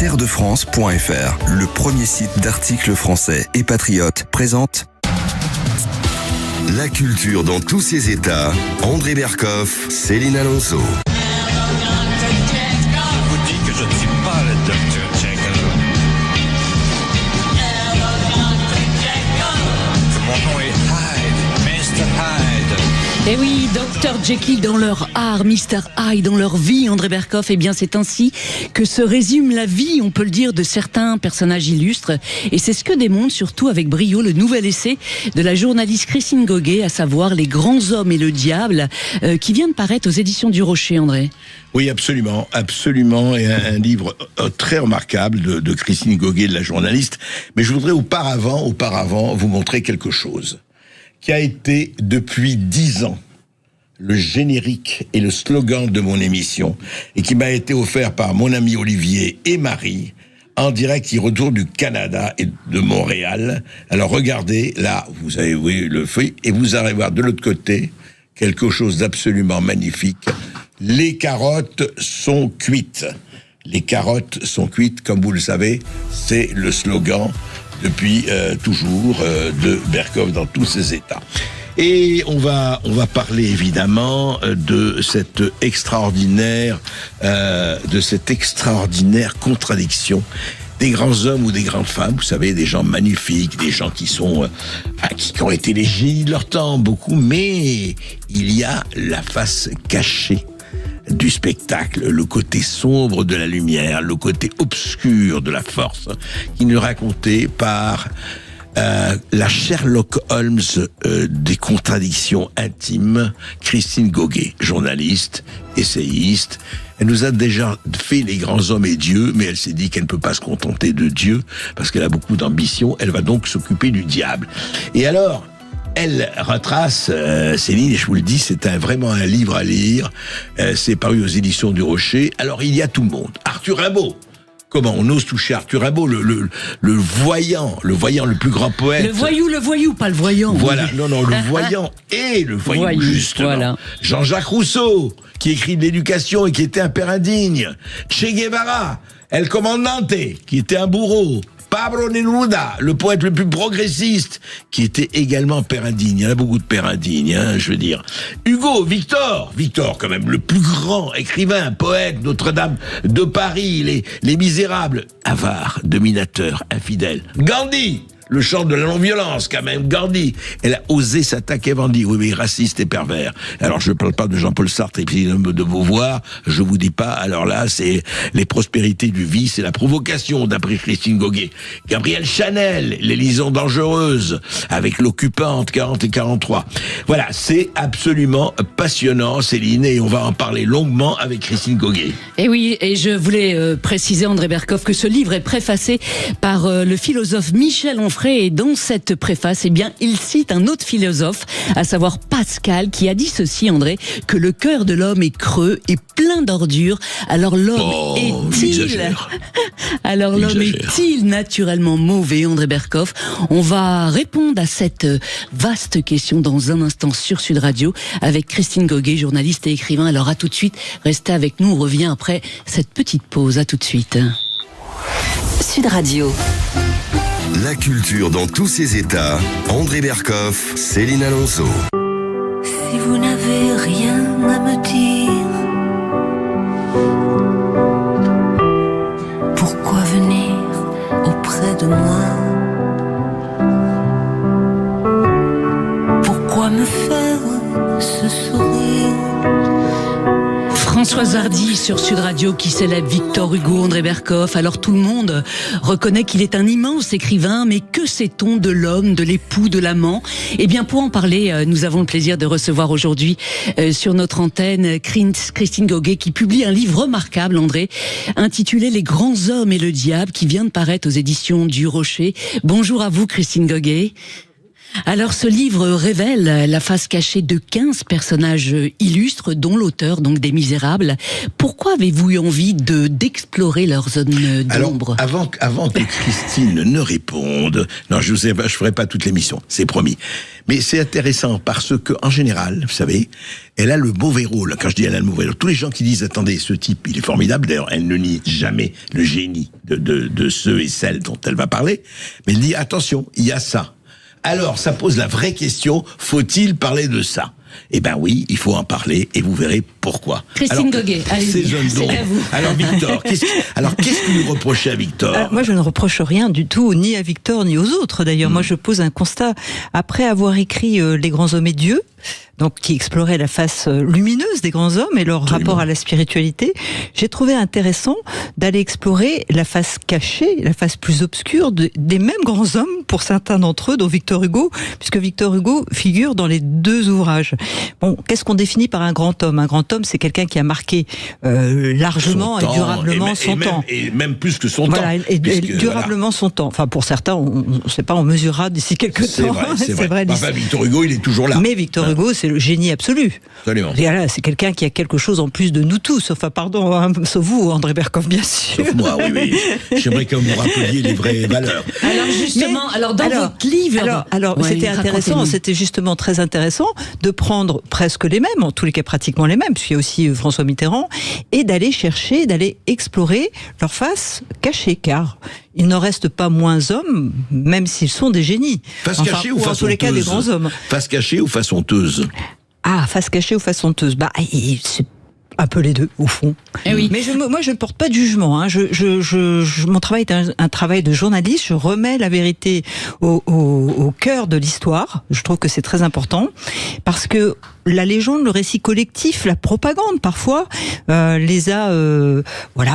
terredefrance.fr, le premier site d'articles français et patriotes, présente La culture dans tous ses états. André Berkoff, Céline Alonso. Je vous dis que je ne suis pas le Dr. Jekyll. Que mon nom est Hyde, Mr. Hyde. Eh oui, Dr. Jekyll dans leur art, Mr. Hyde dans leur vie, André Berkoff. Eh bien, c'est ainsi que se résume la vie, on peut le dire, de certains personnages illustres. Et c'est ce que démontre surtout avec brio le nouvel essai de la journaliste Christine Goguet, à savoir Les grands hommes et le diable, qui vient de paraître aux éditions du Rocher, André. Oui, absolument, absolument, et un livre très remarquable de Christine Goguet, de la journaliste. Mais je voudrais auparavant vous montrer quelque chose qui a été depuis 10 ans le générique et le slogan de mon émission, et qui m'a été offert par mon ami Olivier et Marie, en direct, qui retourne du Canada et de Montréal. Alors regardez, là, vous avez vu le feuille, et vous allez voir de l'autre côté quelque chose d'absolument magnifique. Les carottes sont cuites. Les carottes sont cuites, comme vous le savez, c'est le slogan depuis toujours de Berkoff dans tous ses états. Et on va parler évidemment de cette extraordinaire contradiction des grands hommes ou des grandes femmes, vous savez, des gens magnifiques, des gens qui sont qui ont été les génies de leur temps, beaucoup, mais il y a la face cachée du spectacle, le côté sombre de la lumière, le côté obscur de la force, qui nous est raconté par la Sherlock Holmes des contradictions intimes, Christine Goguet, journaliste, essayiste. Elle nous a déjà fait Les grands hommes et Dieu, mais elle s'est dit qu'elle ne peut pas se contenter de Dieu, parce qu'elle a beaucoup d'ambition, elle va donc s'occuper du diable. Et alors, elle retrace, Céline, et je vous le dis, c'est vraiment un livre à lire, c'est paru aux éditions du Rocher. Alors il y a tout le monde. Arthur Rimbaud. Comment on ose toucher Arthur Rimbaud, le voyant, le plus grand poète. Le voyou, pas le voyant. Voilà, non, le voyant et le voyou, justement. Voilà. Jean-Jacques Rousseau, qui écrit de l'éducation et qui était un père indigne. Che Guevara, El Comandante, qui était un bourreau. Pablo Neruda, le poète le plus progressiste, qui était également père indigne. Il y en a beaucoup de pères indignes, je veux dire. Hugo, Victor, quand même, le plus grand écrivain, poète, Notre-Dame de Paris, les Misérables, avare, dominateur, infidèle. Gandhi, le chant de la non-violence, quand même, Gandhi. Elle a osé s'attaquer à Gandhi, oui, raciste et pervers. Alors, je ne parle pas de Jean-Paul Sartre et puis de Beauvoir, je vous dis pas, alors là, c'est les prospérités du vice et la provocation, d'après Christine Goguet. Gabrielle Chanel, les liaisons dangereuses, avec l'occupante 40 et 43. Voilà, c'est absolument passionnant, Céline, et on va en parler longuement avec Christine Goguet. Et oui, et je voulais préciser, André Berkoff, que ce livre est préfacé par le philosophe Michel Onfray. Et dans cette préface, eh bien, il cite un autre philosophe, à savoir Pascal, qui a dit ceci, André, que le cœur de l'homme est creux et plein d'ordures. Alors l'homme est-il naturellement mauvais, André Berkoff? On va répondre à cette vaste question dans un instant sur Sud Radio avec Christine Goguet, journaliste et écrivain. Alors à tout de suite, restez avec nous, on revient après cette petite pause. À tout de suite. Sud Radio. La culture dans tous ses états. André Berkoff, Céline Alonso. Si vous n'avez rien à me dire, pourquoi venir auprès de moi? Pourquoi me faire ce sourire? Françoise Hardy sur Sud Radio qui célèbre Victor Hugo, André Berkoff. Alors tout le monde reconnaît qu'il est un immense écrivain, mais que sait-on de l'homme, de l'époux, de l'amant? Eh bien pour en parler, nous avons le plaisir de recevoir aujourd'hui sur notre antenne Christine Goguet qui publie un livre remarquable, André, intitulé Les grands hommes et le diable, qui vient de paraître aux éditions du Rocher. Bonjour à vous Christine Goguet. Alors ce livre révèle la face cachée de 15 personnages illustres, dont l'auteur donc des Misérables. Pourquoi avez-vous eu envie d'explorer leurs zones d'ombre ? Alors, avant que Christine ne réponde, non, je ferai pas toute l'émission, c'est promis. Mais c'est intéressant parce que, en général, vous savez, elle a le mauvais rôle. Quand je dis elle a le mauvais rôle, tous les gens qui disent, attendez, ce type, il est formidable. D'ailleurs, elle ne nie jamais le génie de ceux et celles dont elle va parler. Mais elle dit, attention, il y a ça. Alors, ça pose la vraie question, faut-il parler de ça ? Eh ben oui, il faut en parler et vous verrez pourquoi. Christine Goguet, allez-y, c'est à vous. Alors Victor, qu'est-ce que vous lui reprochez à Victor ? Moi, je ne reproche rien du tout, ni à Victor, ni aux autres. D'ailleurs, moi, je pose un constat. Après avoir écrit Les grands hommes et Dieu, donc qui explorait la face lumineuse des grands hommes et leur rapport à la spiritualité, j'ai trouvé intéressant d'aller explorer la face cachée, la face plus obscure des mêmes grands hommes, pour certains d'entre eux, dont Victor Hugo, puisque Victor Hugo figure dans les deux ouvrages. Bon, qu'est-ce qu'on définit par un grand homme ? Un grand homme, c'est quelqu'un qui a marqué largement et durablement son temps. Et même plus que son temps. Et durablement son temps. Enfin, pour certains, on ne sait pas, on mesurera d'ici quelques temps. C'est vrai. Enfin, Victor Hugo, il est toujours là. Mais Victor Hugo, c'est le génie absolu. Absolument. Et là, c'est quelqu'un qui a quelque chose en plus de nous tous. Enfin, pardon, sauf vous, André Berkoff, bien sûr. Sauf moi, oui. J'aimerais que vous rappeliez les vraies valeurs. Alors justement, dans votre livre... Alors c'était intéressant, c'était justement très intéressant de prendre presque les mêmes, en tous les cas pratiquement les mêmes, puisqu'il y a aussi François Mitterrand, et d'aller chercher, d'aller explorer leur face cachée, car il n'en reste pas moins hommes, même s'ils sont des génies. Face cachée ou face honteuse ? En tous les cas, des grands hommes. Face cachée ou face honteuse ? Ah, face cachée ou face honteuse ? C'est un peu les deux, au fond. Oui. Mais moi, je ne porte pas de jugement. Hein. Mon travail est un travail de journaliste. Je remets la vérité au cœur de l'histoire. Je trouve que c'est très important. Parce que la légende, le récit collectif, la propagande, parfois, les a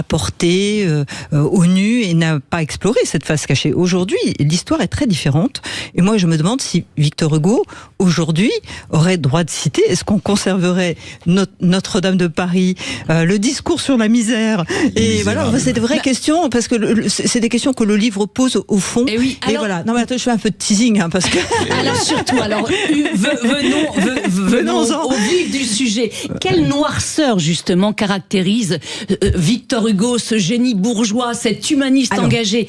portés au nu et n'a pas exploré cette face cachée. Aujourd'hui, l'histoire est très différente. Et moi, je me demande si Victor Hugo, aujourd'hui, aurait droit de citer. Est-ce qu'on conserverait Notre-Dame de Paris, le discours sur la misère? Et voilà, c'est de vraies questions, parce que c'est des questions que le livre pose au fond. Et oui, alors... voilà. Non, mais attends, je fais un peu de teasing, hein, parce que... Alors surtout, venons au vif du sujet. Quelle noirceur, justement, caractérise Victor Hugo, ce génie bourgeois, cet humaniste engagé?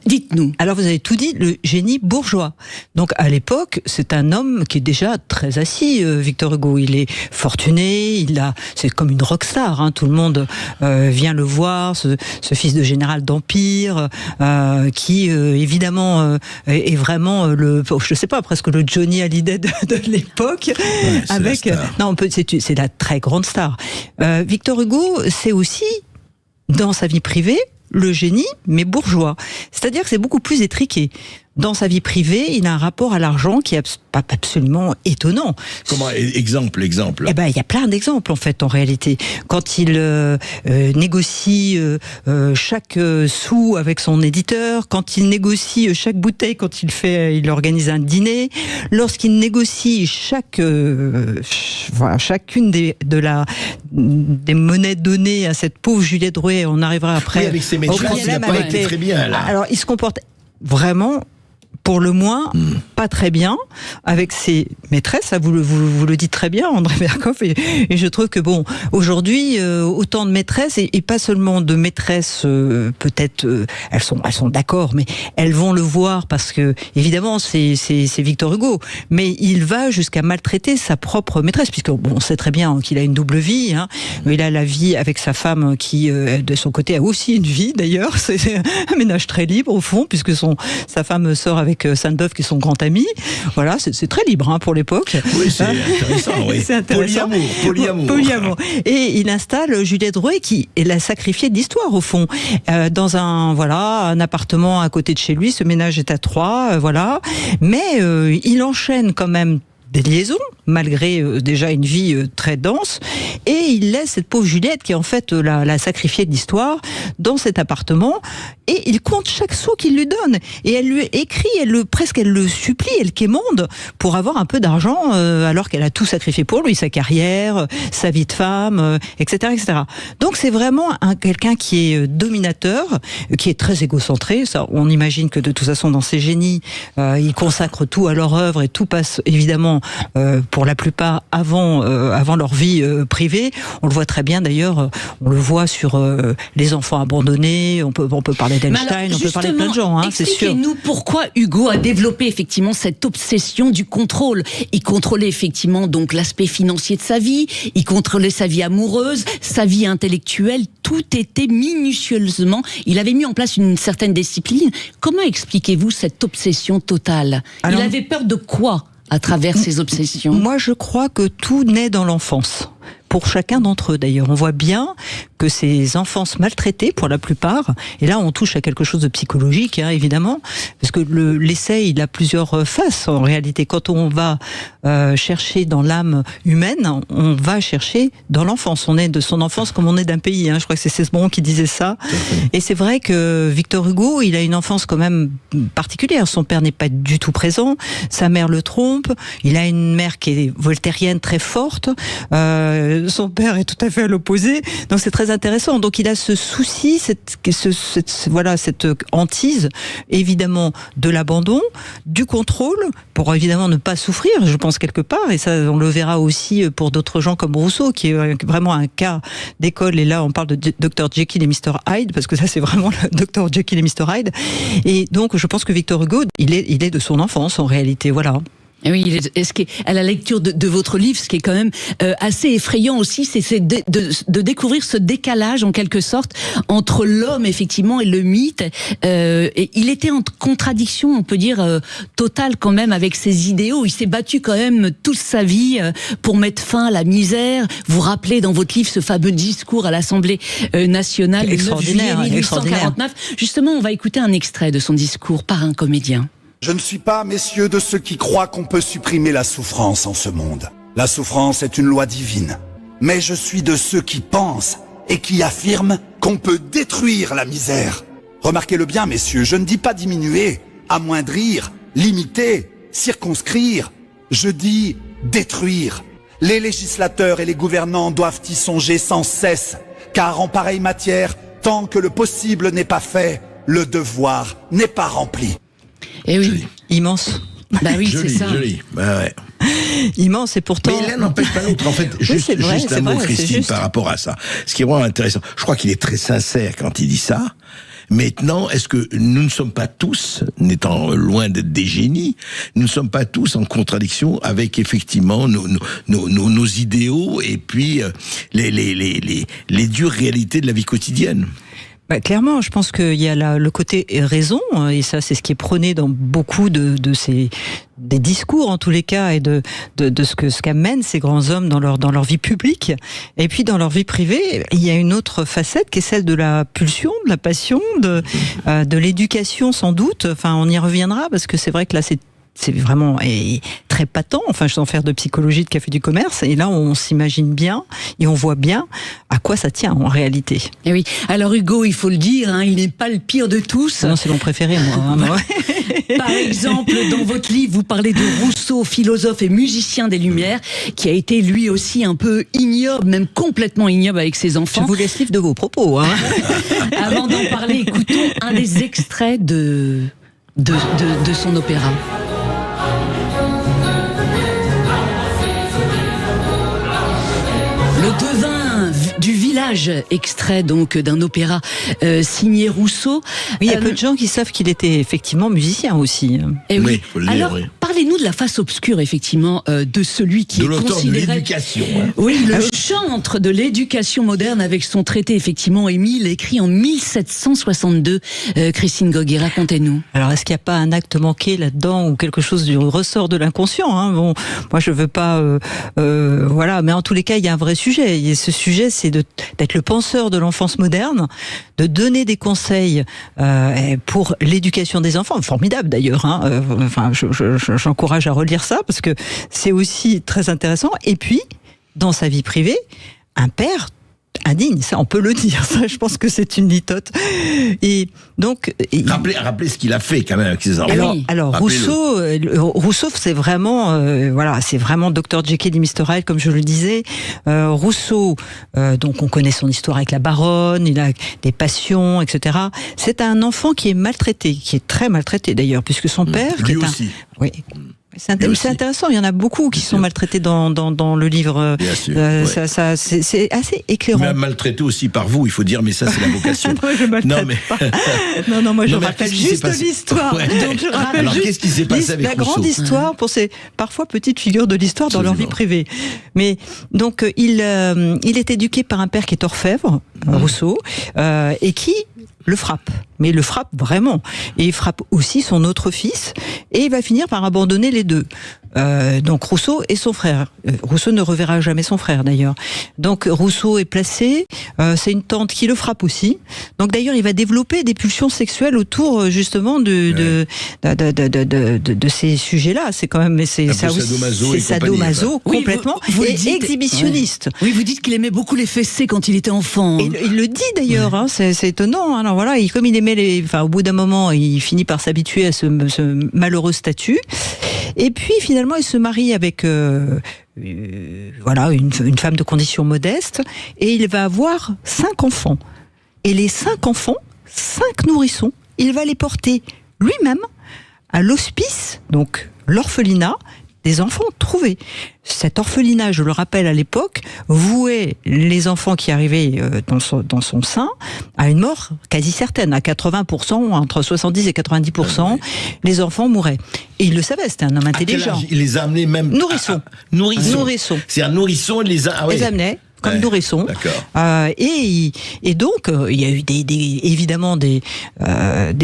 Dites-nous. Alors, vous avez tout dit, le génie bourgeois. Donc, à l'époque, c'est un homme qui est déjà très assis, Victor Hugo. Il est fortuné, c'est comme une rockstar, hein. Tout le monde vient le voir, ce fils de général d'Empire, qui, évidemment, est vraiment je sais pas, presque le Johnny Hallyday de l'époque, avec... Non, c'est la très grande star. Victor Hugo, c'est aussi, dans sa vie privée, le génie, mais bourgeois. C'est-à-dire que c'est beaucoup plus étriqué. Dans sa vie privée, il a un rapport à l'argent qui est absolument étonnant. Comment, exemple? Eh ben, il y a plein d'exemples, en fait, en réalité. Quand il négocie chaque sou avec son éditeur, quand il négocie chaque bouteille, quand il organise un dîner, lorsqu'il négocie chacune des monnaies données à cette pauvre Juliette Drouet, on arrivera après. Oui, avec ses maîtresses, il n'a pas été très bien, là. Alors, il se comporte vraiment... pour le moins, pas très bien, avec ses maîtresses, ça vous le dites très bien, André Berkoff, et je trouve que bon, aujourd'hui, autant de maîtresses, et pas seulement de maîtresses, peut-être, elles sont d'accord, mais elles vont le voir parce que, évidemment, c'est Victor Hugo, mais il va jusqu'à maltraiter sa propre maîtresse, puisque bon, on sait très bien qu'il a une double vie, hein. Il a la vie avec sa femme qui, de son côté, a aussi une vie, d'ailleurs, c'est un ménage très libre, au fond, puisque sa femme sort avec Sainte-Beuve, qui est son grand ami. Voilà, c'est très libre, hein, pour l'époque. Oui, c'est intéressant, oui. C'est intéressant. Polyamour. Et il installe Juliette Drouet, qui est la sacrifiée de l'histoire, au fond. Dans un appartement à côté de chez lui, ce ménage est à 3, voilà. Mais il enchaîne quand même des liaisons, malgré déjà une vie très dense, et il laisse cette pauvre Juliette, qui est en fait la sacrifiée de l'histoire, dans cet appartement, et il compte chaque sou qu'il lui donne. Et elle lui écrit, elle le supplie, elle quémande pour avoir un peu d'argent, alors qu'elle a tout sacrifié pour lui, sa carrière, sa vie de femme, etc., etc. Donc c'est vraiment quelqu'un qui est dominateur, qui est très égocentré. Ça, on imagine que de toute façon dans ses génies, ils consacrent tout à leur œuvre et tout passe évidemment pour la plupart avant leur vie privée. On le voit très bien d'ailleurs. On le voit sur les enfants abandonnés. On peut parler d'Einstein, on peut parler de plein de gens. Hein, c'est sûr. Expliquez-nous pourquoi Hugo a développé effectivement cette obsession du contrôle. Il contrôlait effectivement donc l'aspect financier de sa vie. Il contrôlait sa vie amoureuse, sa vie intellectuelle. Tout était minutieusement. Il avait mis en place une certaine discipline. Comment expliquez-vous cette obsession totale? Il avait peur de quoi à travers ses obsessions? Moi, je crois que tout naît dans l'enfance. Pour chacun d'entre eux, d'ailleurs. On voit bien que ces enfances maltraitées, pour la plupart, et là on touche à quelque chose de psychologique, hein, évidemment, parce que l'essai, il a plusieurs faces, en réalité. Quand on va chercher dans l'âme humaine, on va chercher dans l'enfance. On est de son enfance comme on est d'un pays. Hein. Je crois que c'est Cesbron qui disait ça. Et c'est vrai que Victor Hugo, il a une enfance quand même particulière. Son père n'est pas du tout présent, sa mère le trompe, il a une mère qui est voltairienne très forte, son père est tout à fait à l'opposé, donc c'est très intéressant. Donc il a ce souci, cette hantise, évidemment, de l'abandon, du contrôle, pour évidemment ne pas souffrir, je pense quelque part, et ça on le verra aussi pour d'autres gens comme Rousseau, qui est vraiment un cas d'école, et là on parle de Dr Jekyll et Mr Hyde, parce que ça c'est vraiment le Dr Jekyll et Mr Hyde, et donc je pense que Victor Hugo, il est de son enfance en réalité, voilà. Oui, à la lecture de votre livre, ce qui est quand même assez effrayant aussi, c'est de découvrir ce décalage en quelque sorte entre l'homme effectivement et le mythe. Et il était en contradiction, on peut dire, totale quand même avec ses idéaux. Il s'est battu quand même toute sa vie pour mettre fin à la misère. Vous rappelez dans votre livre ce fameux discours à l'Assemblée nationale le 9 juillet 1849. Justement, on va écouter un extrait de son discours par un comédien. Je ne suis pas, messieurs, de ceux qui croient qu'on peut supprimer la souffrance en ce monde. La souffrance est une loi divine. Mais je suis de ceux qui pensent et qui affirment qu'on peut détruire la misère. Remarquez-le bien, messieurs, je ne dis pas diminuer, amoindrir, limiter, circonscrire. Je dis détruire. Les législateurs et les gouvernants doivent y songer sans cesse, car en pareille matière, tant que le possible n'est pas fait, le devoir n'est pas rempli. Et oui, joli. Immense. Bah oui, joli, c'est ça. Joli. Bah ouais. Immense, et pourtant. Mais l'un n'empêche pas l'autre. En fait, juste un mot, Christine, par rapport à ça. Ce qui est vraiment intéressant. Je crois qu'il est très sincère quand il dit ça. Maintenant, est-ce que nous ne sommes pas tous, n'étant loin d'être des génies, nous ne sommes pas tous en contradiction avec effectivement nos idéaux et puis les dures réalités de la vie quotidienne? Bah, clairement, je pense qu'il y a le côté raison, et ça c'est ce qui est prôné dans beaucoup des discours en tous les cas, et de ce qu'amènent ces grands hommes dans leur vie publique. Et puis dans leur vie privée, il y a une autre facette qui est celle de la pulsion, de la passion, de l'éducation sans doute. Enfin, on y reviendra, parce que c'est vrai que là c'est vraiment très patent, enfin sans faire de psychologie de café du commerce, et là on s'imagine bien et on voit bien à quoi ça tient en réalité. Et oui, alors Hugo, il faut le dire, hein, il n'est pas le pire de tous. Non, c'est mon préféré, moi. Par exemple, dans votre livre, vous parlez de Rousseau, philosophe et musicien des Lumières, qui a été lui aussi un peu ignoble, même complètement ignoble avec ses enfants. Je vous laisse livre de vos propos. Hein. Avant d'en parler, écoutons un des extraits de son opéra. Le devin du village, extrait donc d'un opéra signé Rousseau. Oui, il y a peu de gens qui savent qu'il était effectivement musicien aussi. Et oui, faut le dire, alors, oui. parlez-nous de la face obscure, effectivement, de celui qui est considéré... De l'éducation. Hein. Oui, le chantre de l'éducation moderne avec son traité, effectivement, Émile, écrit en 1762. Christine Goguet, racontez-nous. Alors, est-ce qu'il n'y a pas un acte manqué là-dedans, ou quelque chose du ressort de l'inconscient, hein? Bon, moi, je veux pas... voilà, mais en tous les cas, il y a un vrai sujet. Et ce sujet, c'est d'être le penseur de l'enfance moderne, de donner des conseils pour l'éducation des enfants. Formidable, d'ailleurs. Hein? Enfin, j'encourage à relire ça, parce que c'est aussi très intéressant. Et puis, dans sa vie privée, un père indigne, ça on peut le dire, ça je pense que c'est une litote. Et donc rappelez ce qu'il a fait quand même avec ses enfants. Alors Rousseau c'est vraiment c'est vraiment Dr Jekyll et Mr Hyde comme je le disais. Rousseau, donc on connaît son histoire avec la baronne, il a des passions, etc. C'est un enfant qui est maltraité, qui est très maltraité d'ailleurs, puisque son père, lui aussi. Oui. C'est intéressant, il y en a beaucoup qui sont maltraités dans le livre. Bien sûr, c'est assez éclairant. Même maltraité aussi par vous, il faut dire, mais ça c'est la vocation. Moi je maltraite pas. Non, moi je rappelle juste l'histoire. Donc je rappelle qu'est-ce qui s'est passé avec la grande histoire pour ces parfois petites figures de l'histoire dans leur vie privée. Mais donc il est éduqué par un père qui est orfèvre, Rousseau, et qui le frappe, mais le frappe vraiment. Et il frappe aussi son autre fils, et il va finir par abandonner les deux. Donc Rousseau et son frère. Rousseau ne reverra jamais son frère d'ailleurs. Donc Rousseau est placé, c'est une tante qui le frappe aussi. Donc d'ailleurs il va développer des pulsions sexuelles autour justement de ces sujets-là. C'est quand même, c'est sadomaso complètement, et exhibitionniste. Oui, vous dites qu'il aimait beaucoup les fessées quand il était enfant. Et il le dit d'ailleurs, hein, c'est étonnant. Alors voilà, comme il aimait au bout d'un moment, il finit par s'habituer à ce malheureux statut. Et puis finalement, il se marie avec une femme de condition modeste, et il va avoir 5 enfants. Et les 5 enfants, 5 nourrissons, il va les porter lui-même à l'hospice, donc l'orphelinat des enfants trouvés. Cet orphelinat, je le rappelle à l'époque, vouait les enfants qui arrivaient dans son sein à une mort quasi certaine, à 80%, entre 70 et 90%, les enfants mouraient. Et il le savait, c'était un homme intelligent. Il les a amenés même... Nourrissons. C'est un nourrisson, il les a... Les amenait comme nourrissons. Et donc, il y a eu évidemment des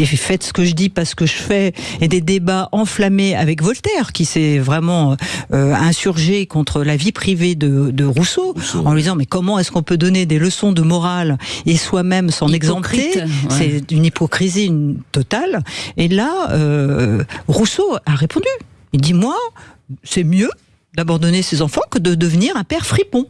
faites ce que je dis, pas ce que je fais, et des débats enflammés avec Voltaire, qui s'est vraiment insurgé contre la vie privée de Rousseau, en lui disant, mais comment est-ce qu'on peut donner des leçons de morale et soi-même s'en exempter? C'est une hypocrisie totale. Et là, Rousseau a répondu. Il dit, moi, c'est mieux d'abandonner ses enfants que de devenir un père fripon.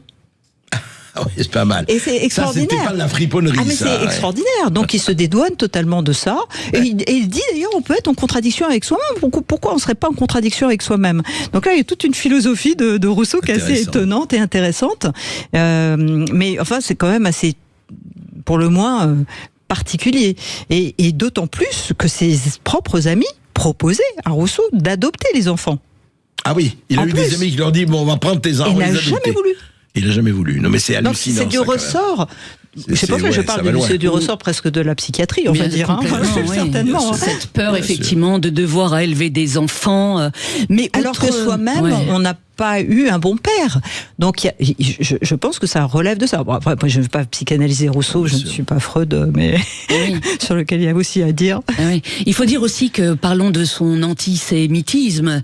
Ah oui, c'est pas mal. Et c'est extraordinaire. Ça, c'était pas de la friponnerie, mais c'est extraordinaire. Donc il se dédouane totalement de ça. Et il dit d'ailleurs, on peut être en contradiction avec soi-même. Pourquoi on serait pas en contradiction avec soi-même? Donc là, il y a toute une philosophie de Rousseau qui est assez étonnante et intéressante. Mais enfin, c'est quand même assez, pour le moins, particulier. Et d'autant plus que ses propres amis proposaient à Rousseau d'adopter les enfants. Ah oui, il a eu des amis qui leur ont dit, bon, on va prendre tes enfants. Il n'a jamais voulu. Il n'a jamais voulu. Non, mais c'est hallucinant. Donc, c'est du ressort. C'est pour ça que je parle du ressort presque de la psychiatrie, on va dire. Hein. Certainement. Cette peur, effectivement, de devoir élever des enfants. Mais alors que soi-même, on n'a pas eu un bon père. Donc, je pense que ça relève de ça. Bon, après, je ne veux pas psychanalyser Rousseau, je ne suis pas Freud, mais sur lequel il y a aussi à dire. Il faut dire aussi que, parlons de son antisémitisme,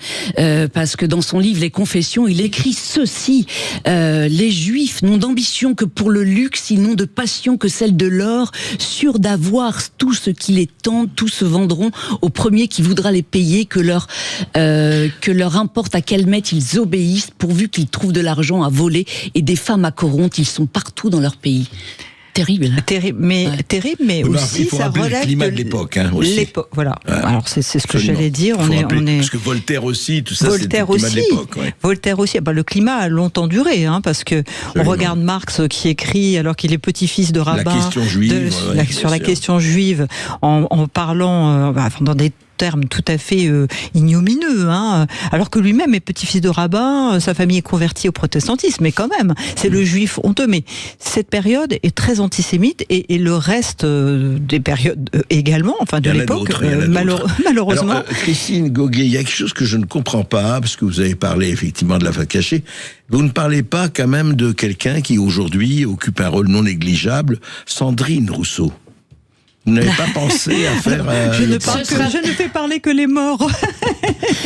parce que dans son livre Les Confessions, il écrit ceci: les Juifs n'ont d'ambition que pour le luxe, ils n'ont de passion que celle de l'or, sûrs d'avoir tout ce qui les tente, tous se vendront au premier qui voudra les payer, que leur importe à quel maître ils obéissent, pourvu qu'ils trouvent de l'argent à voler et des femmes à corrompre, ils sont partout dans leur pays. Terrible. Terrible, mais aussi ça relève le climat de l'époque. Hein, l'époque, voilà. Alors c'est ce que j'allais dire. On est parce que Voltaire aussi, tout ça, c'était le climat de l'époque. Voltaire aussi. Le climat a longtemps duré, hein, parce que on regarde Marx qui écrit alors qu'il est petit-fils de rabbin, la question juive, sur la question juive, en parlant dans des termes tout à fait ignomineux, hein, alors que lui-même est petit-fils de rabbin, sa famille est convertie au protestantisme, mais quand même, c'est le juif honteux. Mais cette période est très antisémite, et le reste des périodes également, enfin de l'époque, malheureusement. Alors, Christine Goguet, il y a quelque chose que je ne comprends pas, parce que vous avez parlé effectivement de la femme cachée, vous ne parlez pas quand même de quelqu'un qui aujourd'hui occupe un rôle non négligeable, Sandrine Rousseau. Vous n'avez pas pensé à faire... je ne fais parler que les morts.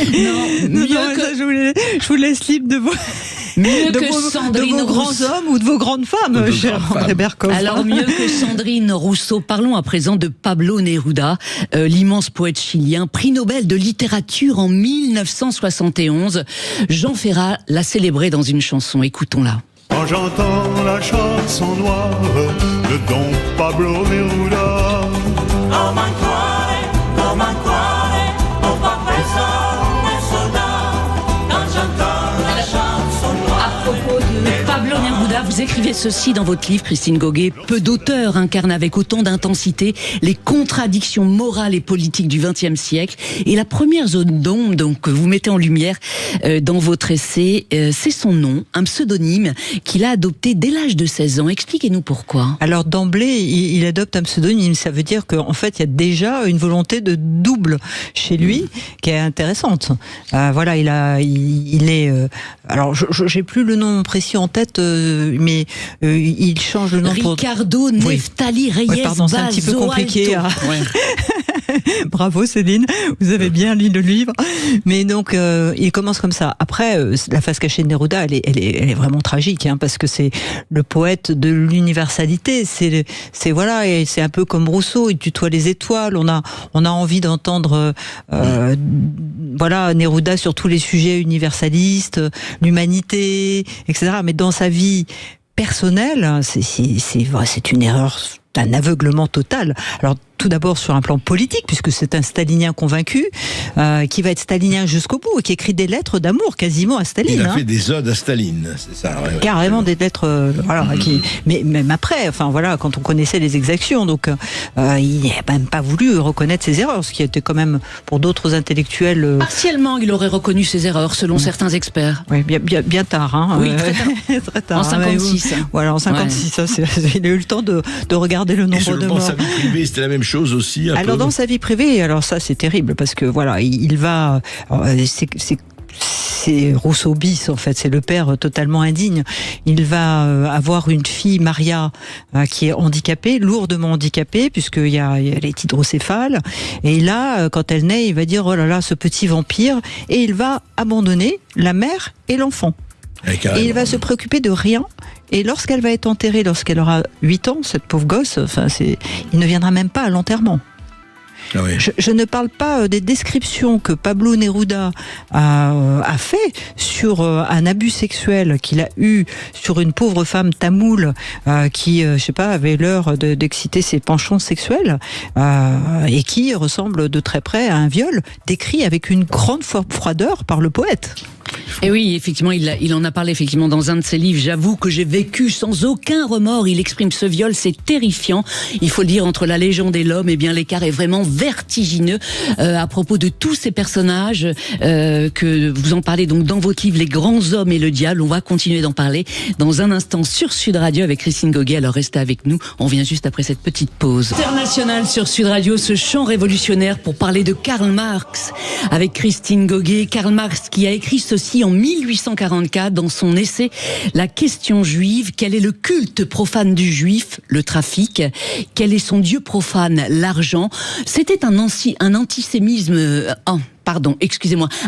Je vous laisse libre de vos grands hommes ou de vos grandes femmes, cher André Berkoff. Alors, mieux que Sandrine Rousseau, parlons à présent de Pablo Neruda, l'immense poète chilien, prix Nobel de littérature en 1971. Jean Ferrat l'a célébré dans une chanson, écoutons-la. quand j'entends la chanson noire de Don Pablo Neruda. Non m'encuore, mon papa est soldat, quand j'entends la chanson noire. À propos de Pablo Neruda, vous écrivez ceci dans votre livre, Christine Goguet. Peu d'auteurs incarnent avec autant d'intensité les contradictions morales et politiques du XXe siècle. Et la première zone d'ombre donc, que vous mettez en lumière dans votre essai, c'est son nom, un pseudonyme qu'il a adopté dès l'âge de 16 ans. Expliquez-nous pourquoi. Alors d'emblée, il adopte un pseudonyme. Ça veut dire qu'en fait, il y a déjà une volonté de double chez lui qui est intéressante. Voilà, il est... alors, j'ai plus le nom précis en tête, mais il change le nom Ricardo Neftali Reyes. Pardon, c'est un petit peu compliqué. Bravo Céline, vous avez bien lu le livre. Mais donc, il commence comme ça. Après, la face cachée de Neruda, elle est vraiment tragique, hein, parce que c'est le poète de l'universalité. C'est voilà, et c'est un peu comme Rousseau, il tutoie les étoiles. On a envie d'entendre, voilà, Neruda sur tous les sujets universalistes, l'humanité, etc. Mais dans sa vie personnelle, c'est une erreur, un aveuglement total. Alors, tout d'abord sur un plan politique, puisque c'est un stalinien convaincu, qui va être stalinien jusqu'au bout, et qui écrit des lettres d'amour quasiment à Staline. Il a fait des odes à Staline, c'est ça. Ouais. Carrément des lettres, voilà, mais même après, enfin voilà, quand on connaissait les exactions, donc il n'a même pas voulu reconnaître ses erreurs, ce qui était quand même pour d'autres intellectuels. Partiellement, il aurait reconnu ses erreurs, selon certains experts. Oui, bien tard, hein. Oui, très tard. Très tard. En 56. Voilà, en 56, ouais. Il a eu le temps de regarder le nombre de morts. Et sa vie privée, c'était la même chose aussi. Alors dans sa vie privée, alors ça c'est terrible parce que voilà, il va, c'est Rousseau bis en fait, c'est le père totalement indigne. Il va avoir une fille, Maria, qui est handicapée, lourdement handicapée, puisqu'elle est hydrocéphale. Et là, quand elle naît, il va dire oh là là, ce petit vampire, et il va abandonner la mère et l'enfant. Et il va se préoccuper de rien. Et lorsqu'elle va être enterrée, lorsqu'elle aura 8 ans, cette pauvre gosse, enfin, il ne viendra même pas à l'enterrement. Ah oui. Je ne parle pas des descriptions que Pablo Neruda a fait sur un abus sexuel qu'il a eu sur une pauvre femme tamoule qui, je sais pas, avait l'heure d'exciter ses penchants sexuels et qui ressemble de très près à un viol, décrit avec une grande froideur par le poète. Et oui, effectivement, il en a parlé effectivement dans un de ses livres. J'avoue que j'ai vécu sans aucun remords. Il exprime ce viol, c'est terrifiant. Il faut le dire, entre la légende et l'homme, eh bien l'écart est vraiment vertigineux à propos de tous ces personnages que vous en parlez donc dans votre livre Les grands hommes et le diable. On va continuer d'en parler dans un instant sur Sud Radio avec Christine Goguet. Alors restez avec nous. On vient juste après cette petite pause. International sur Sud Radio, ce chant révolutionnaire pour parler de Karl Marx avec Christine Goguet. Karl Marx qui a écrit ceci en 1844 dans son essai La question juive. Quel est le culte profane du juif? Le trafic. Quel est son dieu profane? L'argent. C'était un antisémisme...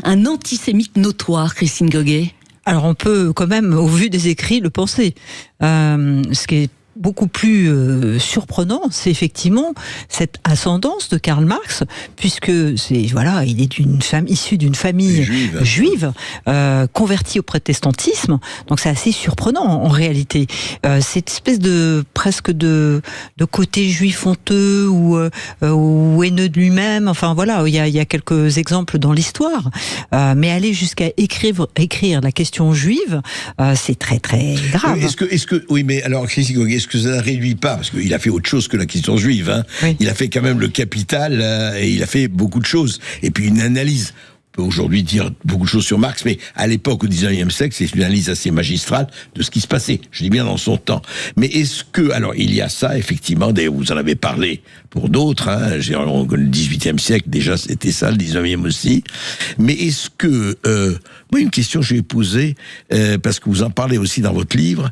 un antisémite notoire, Christine Goguet. Alors on peut quand même, au vu des écrits, le penser. Ce qui est beaucoup plus surprenant, c'est effectivement cette ascendance de Karl Marx, puisque il est issu d'une famille juive convertie au protestantisme. Donc c'est assez surprenant en réalité. Cette espèce de côté juif honteux ou haineux de lui-même. Enfin voilà, il y a quelques exemples dans l'histoire, mais aller jusqu'à écrire la question juive, c'est très très grave. Oui, mais alors Christine Goguet, est-ce que ça ne réduit pas, parce qu'il a fait autre chose que la question juive, hein. Oui. Il a fait quand même le Capital, et il a fait beaucoup de choses. Et puis une analyse, on peut aujourd'hui dire beaucoup de choses sur Marx, mais à l'époque, au XIXe siècle, c'est une analyse assez magistrale de ce qui se passait. Je dis bien dans son temps. Mais est-ce que, alors il y a ça, effectivement, vous en avez parlé pour d'autres, hein, le XVIIIe siècle, déjà c'était ça, le XIXe aussi. Mais est-ce que, moi une question que je vais poser, parce que vous en parlez aussi dans votre livre,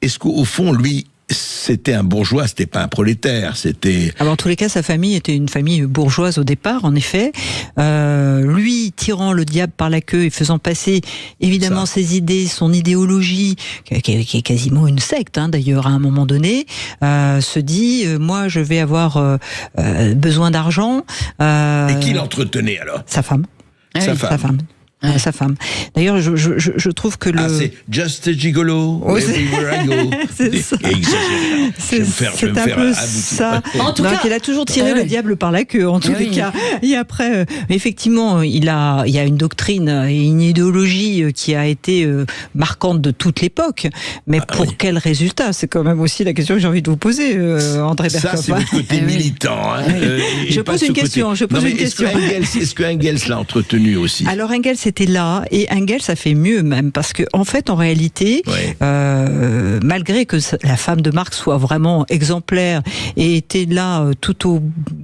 est-ce qu'au fond, lui, c'était un bourgeois, c'était pas un prolétaire, c'était... Alors, en tous les cas, sa famille était une famille bourgeoise au départ, en effet. Lui, tirant le diable par la queue et faisant passer, évidemment, ses idées, son idéologie, qui est quasiment une secte, hein, d'ailleurs, à un moment donné, se dit, moi, je vais avoir besoin d'argent. Et qui l'entretenait, alors? Sa femme. Sa femme. à sa femme. D'ailleurs, je trouve que c'est Just a Gigolo, everywhere I go. C'est ça. Exagéré. C'est un peu ça. En tout cas, il a toujours tiré le diable par la queue, en tous les cas. Et après, effectivement, il y a une doctrine et une idéologie qui a été marquante de toute l'époque. Mais pour quel résultat? C'est quand même aussi la question que j'ai envie de vous poser, André Berkoff. Ça, c'est votre côté militant. Je pose une question. Est-ce que Engels l'a entretenu aussi? Alors Engels était là, et Engels a fait mieux même, parce que en fait, en réalité, malgré que la femme de Marx soit vraiment exemplaire et était là tout au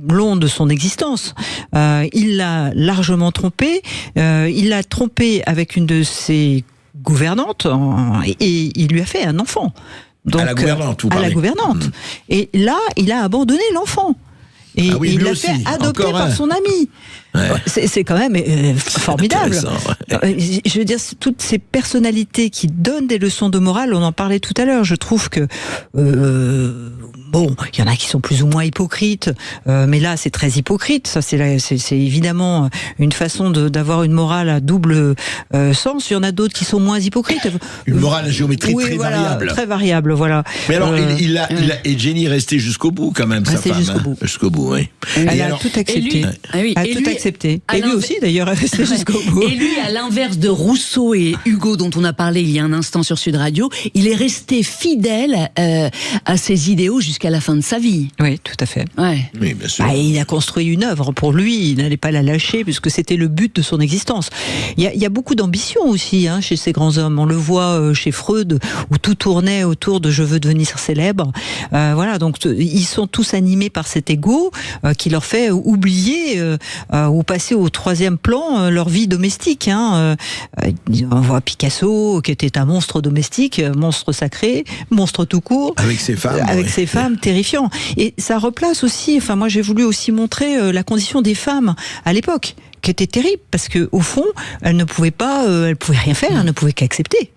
long de son existence, il l'a largement trompée. Il l'a trompée avec une de ses gouvernantes, et il lui a fait un enfant. Donc, à la gouvernante, vous parlez. À la gouvernante. Et là, il a abandonné l'enfant. Et il l'a fait adopter par son ami. Ouais. C'est quand même formidable. Je veux dire, toutes ces personnalités qui donnent des leçons de morale, on en parlait tout à l'heure. Je trouve que bon, il y en a qui sont plus ou moins hypocrites, mais là c'est très hypocrite. Ça, c'est évidemment une façon d'avoir une morale à double sens. Il y en a d'autres qui sont moins hypocrites. Une morale à géométrie variable. Très variable, voilà. Mais alors, et Jenny est restée jusqu'au bout quand même, sa femme. Jusqu'au bout, oui. Elle a tout accepté. Et lui aussi, d'ailleurs, est resté jusqu'au bout. Et lui, à l'inverse de Rousseau et Hugo, dont on a parlé il y a un instant sur Sud Radio, il est resté fidèle à ses idéaux jusqu'à la fin de sa vie. Oui, tout à fait. Ouais. Oui, bien sûr. Il a construit une œuvre pour lui, il n'allait pas la lâcher, puisque c'était le but de son existence. Il y a beaucoup d'ambition aussi chez ces grands hommes. On le voit chez Freud, où tout tournait autour de « je veux devenir célèbre ». Voilà, donc ils sont tous animés par cet ego qui leur fait oublier ou passer au troisième plan leur vie domestique. On voit Picasso, qui était un monstre domestique, monstre sacré, monstre tout court. Avec ses femmes. Avec ses femmes, terrifiant. Et ça replace aussi, moi j'ai voulu aussi montrer la condition des femmes à l'époque, qui était terrible, parce que au fond, elles ne pouvaient rien faire, elles ne pouvaient qu'accepter.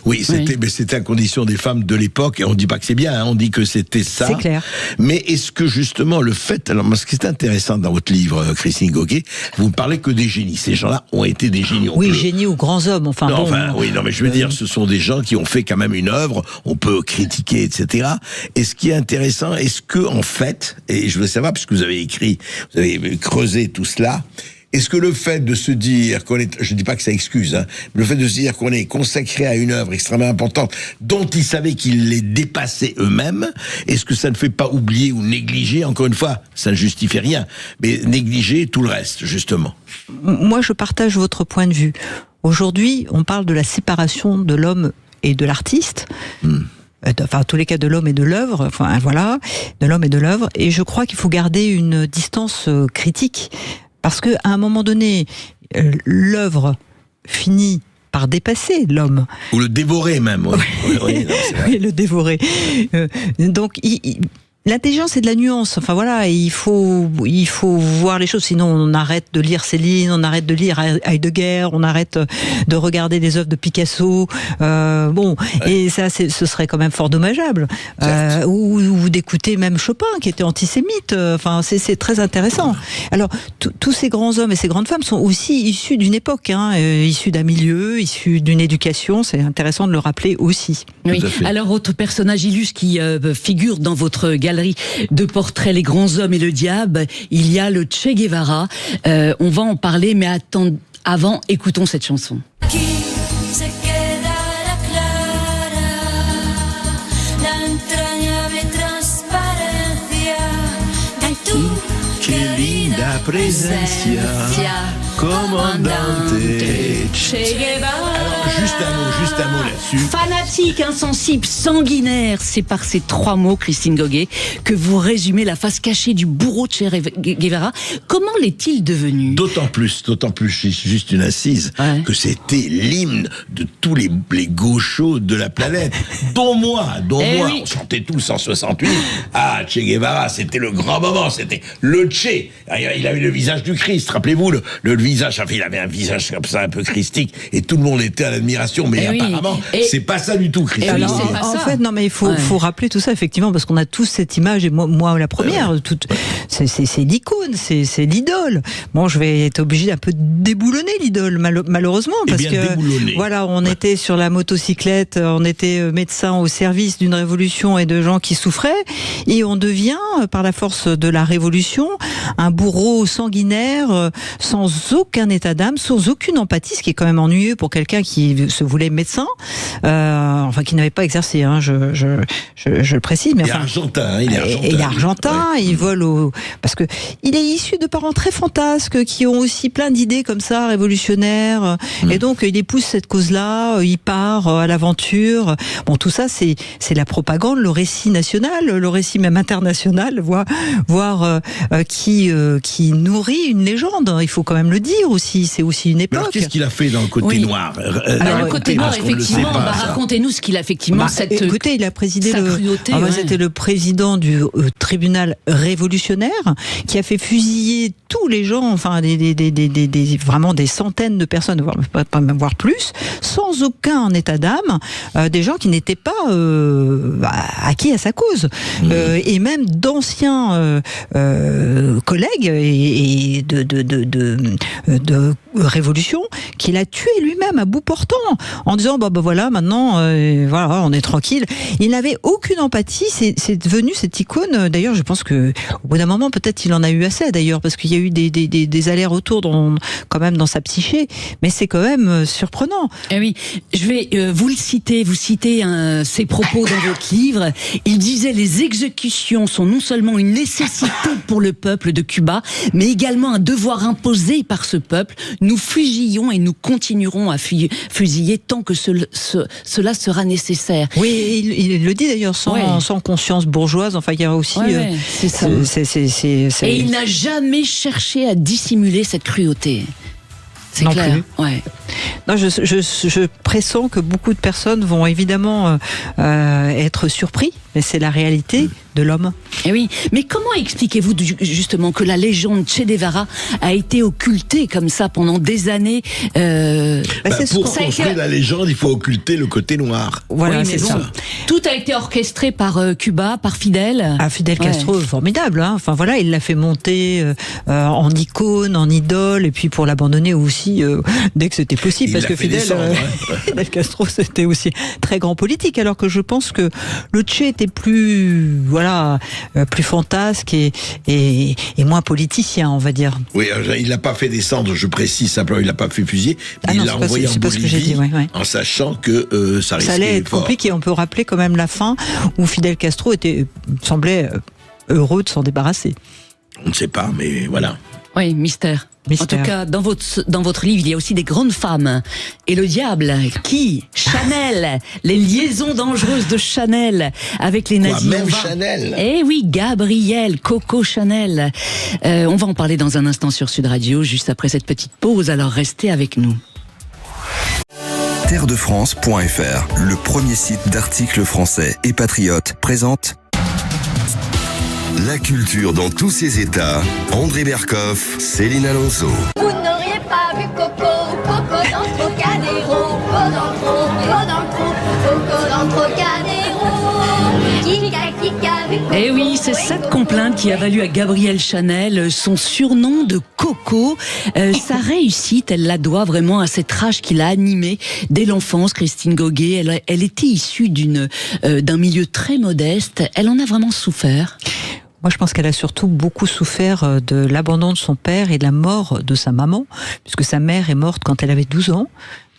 Oui, c'était la condition des femmes de l'époque, et on dit pas que c'est bien, on dit que c'était ça. C'est clair. Mais est-ce que justement le fait, alors ce qui est intéressant dans votre livre, Christine Goguet, vous ne parlez que des génies. Ces gens-là ont été des génies. Génies ou grands hommes, mais je veux dire, ce sont des gens qui ont fait quand même une œuvre, on peut critiquer, etc. Et ce qui est intéressant, est-ce que en fait, et je veux savoir, puisque vous avez creusé tout cela, est-ce que le fait de se dire qu'on est, je dis pas que ça excuse, mais le fait de se dire qu'on est consacré à une œuvre extrêmement importante, dont ils savaient qu'ils les dépassaient eux-mêmes, est-ce que ça ne fait pas oublier ou négliger, encore une fois, ça ne justifie rien, mais négliger tout le reste, justement? Moi, je partage votre point de vue. Aujourd'hui, on parle de la séparation de l'homme et de l'artiste. En tous les cas de l'homme et de l'œuvre, de l'homme et de l'œuvre, et je crois qu'il faut garder une distance critique. Parce qu'à un moment donné, l'œuvre finit par dépasser l'homme. Ou le dévorer même. Oui, le dévorer. Donc, l'intelligence, c'est de la nuance. Il faut voir les choses. Sinon, on arrête de lire Céline, on arrête de lire Heidegger, on arrête de regarder des œuvres de Picasso. Et ça, ce serait quand même fort dommageable. Ou d'écouter même Chopin, qui était antisémite. C'est très intéressant. Alors, tous ces grands hommes et ces grandes femmes sont aussi issus d'une époque, issus d'un milieu, issus d'une éducation. C'est intéressant de le rappeler aussi. Oui. Alors, autre personnage illustre qui figure dans votre galerie de portraits, les grands hommes et le diable, il y a le Che Guevara. On va en parler, mais avant, écoutons cette chanson. Che linda presencia, comandante Che Guevara. Juste un mot là-dessus. Fanatique, insensible, sanguinaire, c'est par ces trois mots, Christine Goguet, que vous résumez la face cachée du bourreau de Che Guevara. Comment l'est-il devenu? D'autant plus, juste une incise, que c'était l'hymne de tous les gauchos de la planète, dont moi, on chantait tous en 68. Che Guevara, c'était le grand moment, c'était le Che. Il avait le visage du Christ, rappelez-vous, le visage visage, enfin, il avait un visage comme ça, un peu christique, et tout le monde était à l'admiration, mais apparemment, c'est pas ça du tout, Christine. En fait, non, mais il faut rappeler tout ça, effectivement, parce qu'on a tous cette image, et moi la première, c'est l'icône, c'est l'idole. Bon, je vais être obligé d'un peu déboulonner l'idole, malheureusement, parce que voilà, on était sur la motocyclette, on était médecin au service d'une révolution et de gens qui souffraient, et on devient, par la force de la révolution, un bourreau sanguinaire, sans aucun état d'âme, sans aucune empathie, ce qui est quand même ennuyeux pour quelqu'un qui se voulait médecin, enfin qui n'avait pas exercé, hein, je le précise. Mais il est argentin, il est argentin, il vole parce que il est issu de parents très fantasques qui ont aussi plein d'idées comme ça révolutionnaires, et donc il épouse cette cause-là, il part à l'aventure. Bon, tout ça c'est la propagande, le récit national, le récit même international, voire qui nourrit une légende. Il faut quand même le dire aussi. C'est aussi une époque. Alors qu'est-ce qu'il a fait dans le côté noir? Alors le côté noir, effectivement, racontez-nous ce qu'il a effectivement. Écoutez, il a présidé cruauté. C'était le président du tribunal révolutionnaire qui a fait fusiller tous les gens, enfin vraiment des centaines de personnes, voire plus, sans aucun état d'âme, des gens qui n'étaient pas acquis à sa cause, et même d'anciens collègues et de révolution qu'il a tué lui-même à bout portant en disant voilà, maintenant voilà, on est tranquille. Il n'avait aucune empathie. C'est devenu cette icône. D'ailleurs, je pense que au bout d'un moment, peut-être il en a eu assez, d'ailleurs, parce qu'il y a eu des allers-retours quand même dans sa psyché, mais c'est quand même surprenant. Eh oui, je vais vous citez ses propos dans votre livre. Il disait: les exécutions sont non seulement une nécessité pour le peuple de Cuba, mais également un devoir imposé par ce peuple. Nous fusillons et nous continuerons à fusiller tant que cela sera nécessaire. Oui, il le dit d'ailleurs sans conscience bourgeoise. Enfin, il y a aussi. C'est ça. Et il n'a jamais cherché à dissimuler cette cruauté. C'est non clair. Plus. Ouais. Non, je pressens que beaucoup de personnes vont évidemment être surpris, mais c'est la réalité de l'homme. Et oui, mais comment expliquez-vous justement que la légende Che Guevara a été occultée comme ça pendant des années pour construire la légende, il faut occulter le côté noir. Voilà, oui, c'est ça. Tout a été orchestré par Cuba, par Fidel. Fidel Castro, formidable. Hein. Enfin voilà, il l'a fait monter en icône, en idole, et puis pour l'abandonner aussi dès que c'était possible, parce que Fidel Castro, c'était aussi très grand politique, alors que je pense que le Che était plus plus fantasque et moins politicien, on va dire. Oui, il l'a pas fait descendre, je précise simplement, il l'a pas fait fusiller, il l'a envoyé en Bolivie, en sachant que ça allait être compliqué. On peut rappeler quand même la fin où Fidel Castro semblait heureux de s'en débarrasser. On ne sait pas, mais voilà. Oui, mystère. En tout cas, dans votre livre, il y a aussi des grandes femmes. Et le diable, qui? Chanel, les liaisons dangereuses de Chanel avec les nazis. Même Chanel. Eh oui, Gabrielle, Coco Chanel. On va en parler dans un instant sur Sud Radio, juste après cette petite pause, alors restez avec nous. Terredefrance.fr, le premier site d'articles français et patriotes, présente la culture dans tous ses états. André Berkoff, Céline Alonso. Vous n'auriez pas vu Coco dans le Trocadéro, Coco dans le Trocadéro. Eh oui, c'est cette complainte qui a valu à Gabrielle Chanel son surnom de Coco. Sa réussite, elle la doit vraiment à cette rage qui l'a animée dès l'enfance. Christine Goguet, elle était issue d'un milieu très modeste. Elle en a vraiment souffert. Moi, je pense qu'elle a surtout beaucoup souffert de l'abandon de son père et de la mort de sa maman, puisque sa mère est morte quand elle avait 12 ans.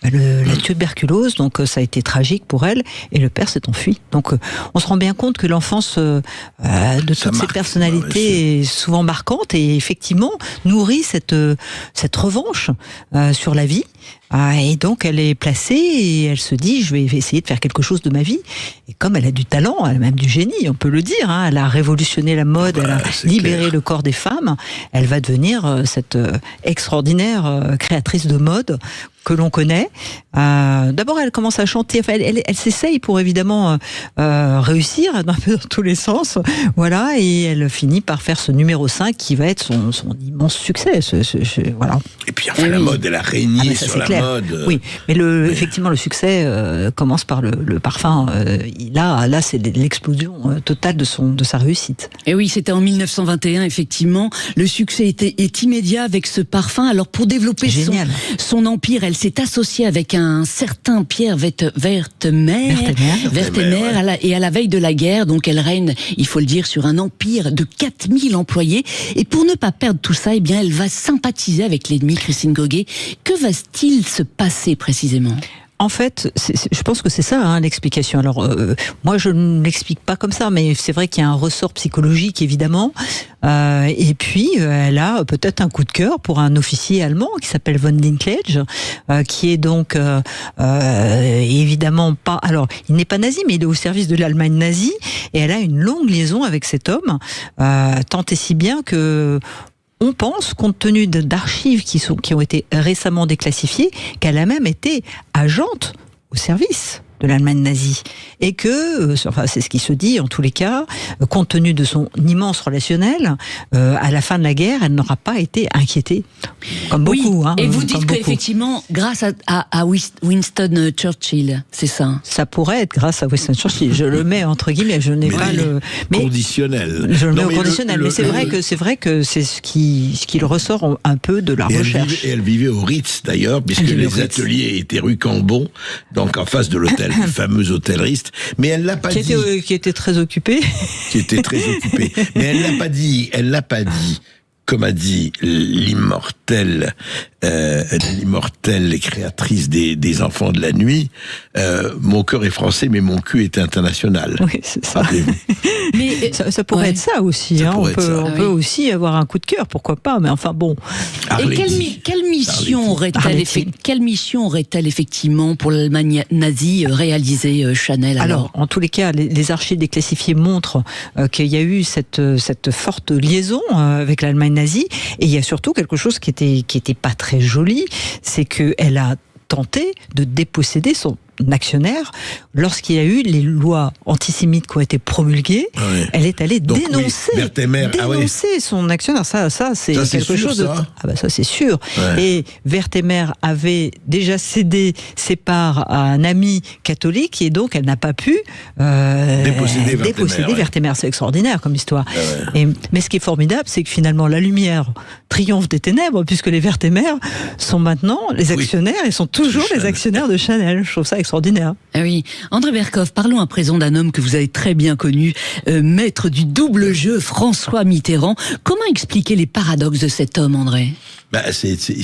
La tuberculose, donc ça a été tragique pour elle, et le père s'est enfui. Donc on se rend bien compte que l'enfance de toutes ces personnalités est souvent marquante et effectivement nourrit cette revanche sur la vie. Et donc elle est placée et elle se dit, je vais essayer de faire quelque chose de ma vie. Et comme elle a du talent, elle a même du génie, on peut le dire, hein, elle a révolutionné la mode, elle a libéré le corps des femmes, elle va devenir cette extraordinaire créatrice de mode que l'on connaît. D'abord, elle commence à chanter. Enfin, elle s'essaye pour évidemment réussir un peu dans tous les sens. Voilà, et elle finit par faire ce numéro 5 qui va être son immense succès. Voilà. Et puis enfin, la mode, elle a régné sur la mode. Oui, mais effectivement, le succès commence par le parfum. Là, c'est l'explosion totale de sa réussite. Et oui, c'était en 1921, effectivement. Le succès est immédiat avec ce parfum. Alors, pour développer son empire, elle s'est associée avec un certain Pierre Werthemer, et à la veille de la guerre, donc elle règne, il faut le dire, sur un empire de 4000 employés. Et pour ne pas perdre tout ça, eh bien, elle va sympathiser avec l'ennemi, Christine Goguet. Que va-t-il se passer précisément ? En fait, je pense que c'est ça hein, l'explication. Alors, moi, je ne l'explique pas comme ça, mais c'est vrai qu'il y a un ressort psychologique, évidemment. Et puis, elle a peut-être un coup de cœur pour un officier allemand qui s'appelle von Dinklage, qui est donc évidemment pas... Alors, il n'est pas nazi, mais il est au service de l'Allemagne nazie, et elle a une longue liaison avec cet homme, tant et si bien que... On pense, compte tenu d'archives qui ont été récemment déclassifiées, qu'elle a même été agente au service de l'Allemagne nazie. Et que, c'est ce qui se dit en tous les cas, compte tenu de son immense relationnel, à la fin de la guerre, elle n'aura pas été inquiétée. Comme beaucoup. Et vous dites qu'effectivement, grâce à Winston Churchill, c'est ça ? Ça pourrait être grâce à Winston Churchill. Je le mets entre guillemets, je n'ai pas le... conditionnel. Je le mets au conditionnel, mais c'est vrai que c'est ce qui ressort un peu de la recherche. Elle vivait au Ritz d'ailleurs, puisque les ateliers étaient rue Cambon, donc en face de l'hôtel, le fameux hôtel Ritz. Mais elle l'a pas dit. Qui était très occupé. Qui était très occupé. Mais elle l'a pas dit. Comme a dit l'immortelle créatrice des enfants de la nuit, mon cœur est français, mais mon cul est international. Oui, c'est ça. Mais ça pourrait être ça aussi. On peut aussi avoir un coup de cœur, pourquoi pas, mais enfin bon. Et quelle mission aurait-elle effectivement pour l'Allemagne nazie réalisé Chanel alors en tous les cas, les archives déclassifiées montrent qu'il y a eu cette forte liaison avec l'Allemagne nazie, et il y a surtout quelque chose qui était pas très joli, c'est qu'elle a tenté de déposséder son actionnaire lorsqu'il y a eu les lois antisémites qui ont été promulguées. Ouais. Elle est allée dénoncer son actionnaire. Ça c'est quelque chose de... ça c'est sûr. Ouais. Et Werthemer avait déjà cédé ses parts à un ami catholique, et donc elle n'a pas pu déposséder Werthemer. C'est extraordinaire comme histoire. Ouais. Mais ce qui est formidable, c'est que finalement la lumière triomphe des ténèbres, puisque les Werthemer sont maintenant les actionnaires et sont toujours les actionnaires de Chanel. Je trouve ça extraordinaire. Ah oui. André Berkoff, parlons à présent d'un homme que vous avez très bien connu, maître du double jeu, François Mitterrand. Comment expliquer les paradoxes de cet homme, André ?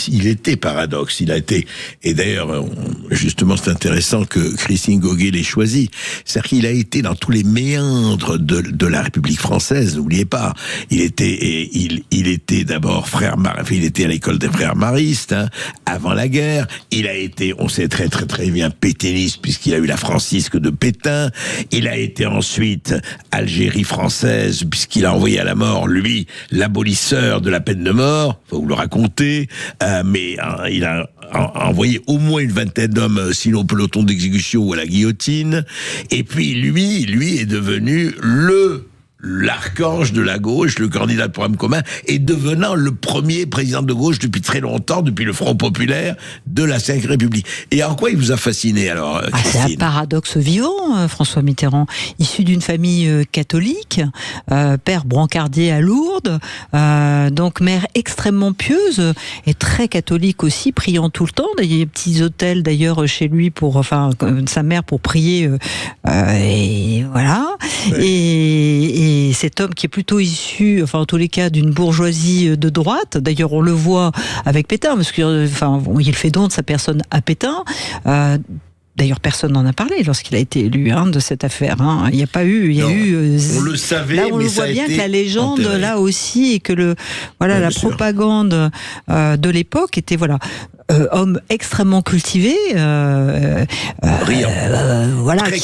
Il était paradoxe, il a été, et d'ailleurs, justement, c'est intéressant que Christine Goguet l'ait choisi. C'est-à-dire qu'il a été dans tous les méandres de la République française, n'oubliez pas. Il était d'abord il était à l'école des frères maristes, avant la guerre. Il a été, on sait très très très bien, pétainiste, puisqu'il a eu la Francisque de Pétain. Il a été ensuite Algérie française, puisqu'il a envoyé à la mort, lui, l'abolisseur de la peine de mort. Faut vous le raconter. Mais il a envoyé au moins une vingtaine d'hommes, sinon au peloton d'exécution ou à la guillotine. Et puis lui est devenu l'archange de la gauche, le candidat de programme commun, et devenant le premier président de gauche depuis très longtemps, depuis le Front populaire de la Ve République. Et en quoi il vous a fasciné alors, Christine ? C'est un paradoxe vivant, François Mitterrand. Issu d'une famille catholique, père brancardier à Lourdes, donc mère extrêmement pieuse et très catholique aussi, priant tout le temps. Il y a des petits hôtels d'ailleurs chez lui sa mère pour prier, et voilà. Ouais. Et cet homme qui est plutôt issu, en tous les cas, d'une bourgeoisie de droite. D'ailleurs, on le voit avec Pétain, parce que, il fait don de sa personne à Pétain. D'ailleurs, personne n'en a parlé lorsqu'il a été élu de cette affaire. Il n'y a pas eu. On le savait, là, on mais le ça voit a bien été que la légende enterré. là aussi et que la propagande de l'époque était homme extrêmement cultivé, qui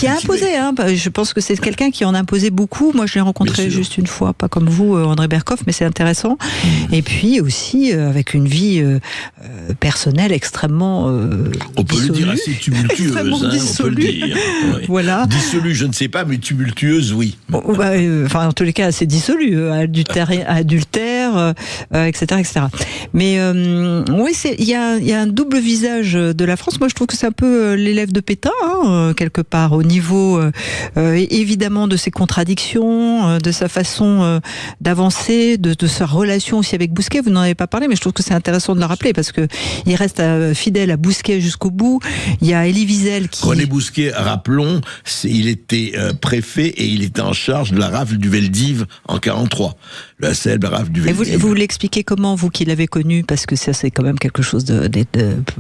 a imposé. Je pense que c'est quelqu'un qui en imposait beaucoup. Moi, je l'ai rencontré juste une fois, pas comme vous, André Berkoff, mais c'est intéressant. Et puis aussi avec une vie personnelle extrêmement on peut le dire assez tumultueuse, on peut le dire. Ouais. Voilà. Dissolue, je ne sais pas, mais tumultueuse, oui. En tous les cas, c'est dissolu, adultère, etc., etc. Mais oui, il y a un double visage de la France. Moi, je trouve que c'est un peu l'élève de Pétain, quelque part, au niveau évidemment de ses contradictions, de sa façon d'avancer, de sa relation aussi avec Bousquet. Vous n'en avez pas parlé, mais je trouve que c'est intéressant de le rappeler parce que il reste fidèle à Bousquet jusqu'au bout. Il y a Elie Wiesel qui... René Bousquet, rappelons, il était préfet et il était en charge de la rafle du Veldiv en 43. La célèbre rafle du Veldiv. Et vous l'expliquez comment, vous qui l'avez connu, parce que ça c'est quand même quelque chose de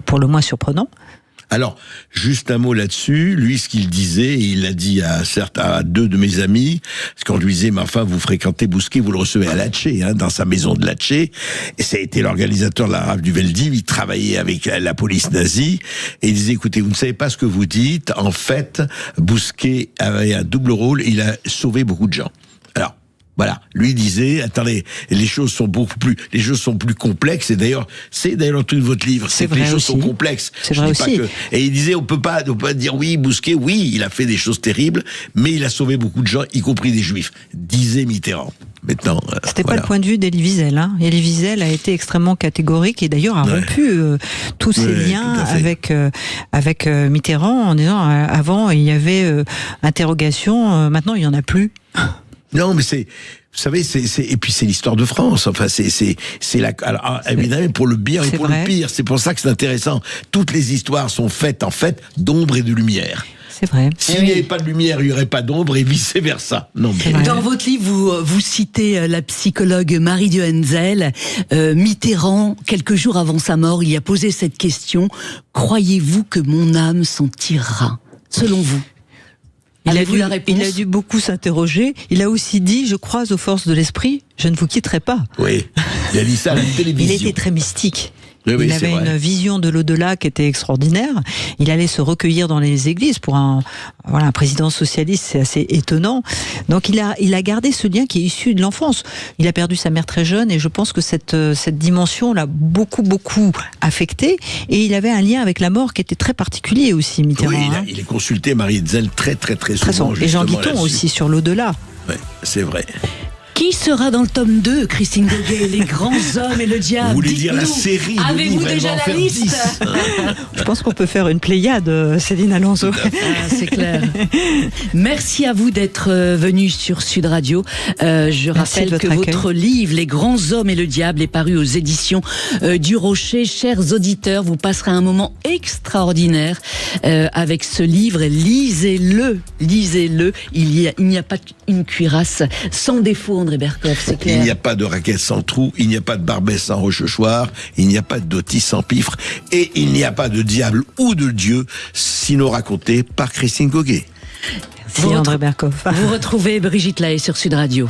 pour le moins surprenant. Alors, juste un mot là-dessus. Lui, ce qu'il disait, et il l'a dit à deux de mes amis, parce qu'on lui disait, mais enfin, vous fréquentez Bousquet, vous le recevez à Latché, dans sa maison de Latché. Et ça a été l'organisateur de la rafle du Veldiv. Il travaillait avec la police nazie. Et il disait, écoutez, vous ne savez pas ce que vous dites. En fait, Bousquet avait un double rôle. Il a sauvé beaucoup de gens. Alors, voilà, lui disait, attendez, les choses sont plus complexes. Et d'ailleurs, c'est le truc de votre livre, c'est que les choses sont complexes. C'est vrai aussi. Et il disait, on peut pas dire oui, Bousquet, oui, il a fait des choses terribles, mais il a sauvé beaucoup de gens, y compris des Juifs. Disait Mitterrand. Maintenant, c'était pas le point de vue d'Elie Wiesel. Elie Wiesel a été extrêmement catégorique et d'ailleurs a rompu tous ses liens avec Mitterrand en disant avant il y avait interrogation, maintenant il y en a plus. Non, mais vous savez, et puis c'est l'histoire de France. Enfin, alors, évidemment, pour le bien et pour le pire. C'est pour ça que c'est intéressant. Toutes les histoires sont faites, en fait, d'ombre et de lumière. C'est vrai. S'il n'y avait pas de lumière, il n'y aurait pas d'ombre et vice-versa. Dans votre livre, vous citez la psychologue Marie de Henzel. Mitterrand, quelques jours avant sa mort, il a posé cette question. Croyez-vous que mon âme s'en tirera, selon vous? Il a dû beaucoup s'interroger. Il a aussi dit, je crois aux forces de l'esprit, je ne vous quitterai pas. Oui, il a dit ça à la télévision. Il était très mystique. Oui, il avait une vision de l'au-delà qui était extraordinaire. Il allait se recueillir dans les églises pour un président socialiste, c'est assez étonnant. Donc il a gardé ce lien qui est issu de l'enfance. Il a perdu sa mère très jeune et je pense que cette dimension l'a beaucoup affecté. Et il avait un lien avec la mort qui était très particulier aussi, Mitterrand. Oui, il est consulté Marie Hetzel très souvent. Et Jean Guiton aussi sur l'au-delà. Oui, c'est vrai. Qui sera dans le tome 2, Christine Goguet, Les grands hommes et le diable? Vous voulez dire la série? Avez-vous déjà la liste? Je pense qu'on peut faire une pléiade, Céline Alonso. C'est clair. Merci à vous d'être venu sur Sud Radio. Je rappelle que votre livre, Les grands hommes et le diable, est paru aux éditions du Rocher. Chers auditeurs, vous passerez un moment extraordinaire avec ce livre. Lisez-le. Il n'y a pas une cuirasse sans défaut, André Berkoff, c'est clair. Il n'y a pas de raquette sans trou, il n'y a pas de Barbès sans rochechouart, il n'y a pas de Doty sans pifre, et il n'y a pas de diable ou de Dieu, sinon raconté par Christine Goguet. Merci André Berkoff. Vous retrouvez Brigitte Lahaie sur Sud Radio.